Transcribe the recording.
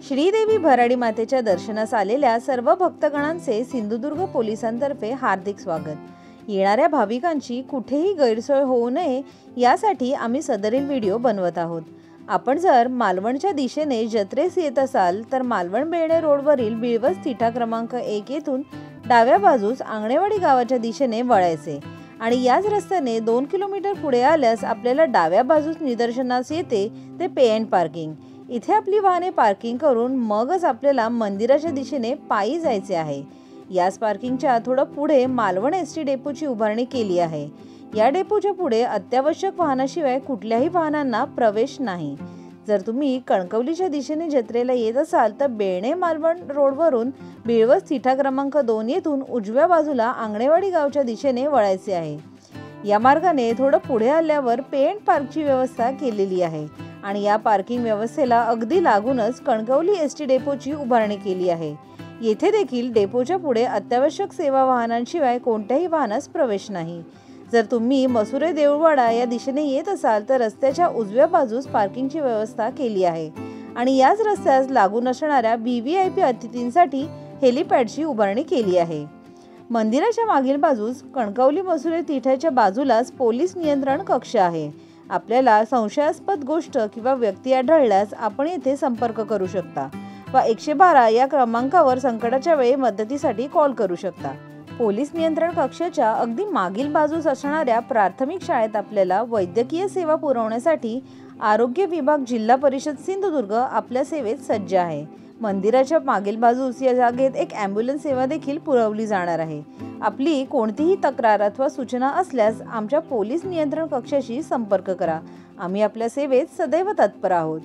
श्रीदेवी भराडी मातेच्या दर्शनास आलेल्या सर्व भक्तगणांचे सिंधुदुर्ग पोलिसांतर्फे हार्दिक स्वागत। येणाऱ्या भाविकांची कुठेही गैरसोय होऊ नये यासाठी आम्ही सदरील व्हिडिओ बनवत आहोत। आपण जर मालवणच्या दिशेने जत्रेस येत असाल तर मालवण बेळणे रोडवरील बिळवस तिठा क्रमांक 1 येथून डाव्या बाजूस आंगणेवाडी गावाच्या दिशेने वळायचे आणि याच रस्त्याने 2 किलोमीटर पुढे आल्यास आपल्याला डाव्या बाजूस निदर्शनास येते ते पे एंड पार्किंग। इथे आपली वाहने पार्किंग करून मगच आपल्याला मंदिराच्या दिशेने पायी जायचे आहे। याच पार्किंगच्या थोडं पुढे मालवण एसटी डेपोची उभारणी केली आहे। या डेपोच्या पुढे अत्यावश्यक वाहनाशिवाय कुठल्याही वाहनांना प्रवेश नाही। जर तुम्ही कणकवलीच्या दिशेने जत्रेला येत असाल तर बेळणे मालवण रोडवरून बिळवस तिठा क्रमांक 2 येथून उजव्या बाजूला आंगणेवाडी गावच्या दिशेने वळायचे आहे। या मार्गाने थोडं पुढे आल्यावर पे एंड पार्कची व्यवस्था केलेली आहे आणि या पार्किंग व्यवस्थेला अगदी लागूनच कणकवली एसटी डेपोची उभारणी केली आहे। येथे देखील डेपोच्या पुढे अत्यावश्यक सेवा वाहनांशिवाय कोणत्याही वाहनास प्रवेश नाही। जर तुम्ही मसुरे देऊळवाडा या दिशेने येत असाल तर रस्त्याच्या उजव्या बाजूस पार्किंगची व्यवस्था केली आहे आणि याच रस्त्यास लागून असणाऱ्या VVIP अतिथींसाठी हेलिपॅडची उभारणी केली आहे। मंदिराच्या मागील बाजूस कणकवली मसुरे तिठ्याच्या बाजूलाच पोलीस नियंत्रण कक्ष आहे। आपल्याला संशयास्पद गोष्ट किंवा व्यक्ती आढळल्यास आपण येथे संपर्क करू शकता व 112 या क्रमांकावर संकटाच्या वेळी मदतीसाठी कॉल करू शकता। पोलीस नियंत्रण कक्षाच्या अगदी मागील बाजूस असणाऱ्या प्राथमिक शाळेत आपल्याला वैद्यकीय सेवा पुरवण्यासाठी आरोग्य विभाग जिल्हा परिषद सिंधुदुर्ग आपल्या सेवेत सज्ज आहे। मंदिराच्या मागील बाजूस या जागेत एक ॲम्ब्युलन्स सेवा देखील पुरवली जाणार आहे। आपली कोणतीही तक्रार अथवा सूचना असल्यास आमच्या पोलीस नियंत्रण कक्षाशी संपर्क करा। आम्ही आपल्या सेवेत सदैव तत्पर आहोत।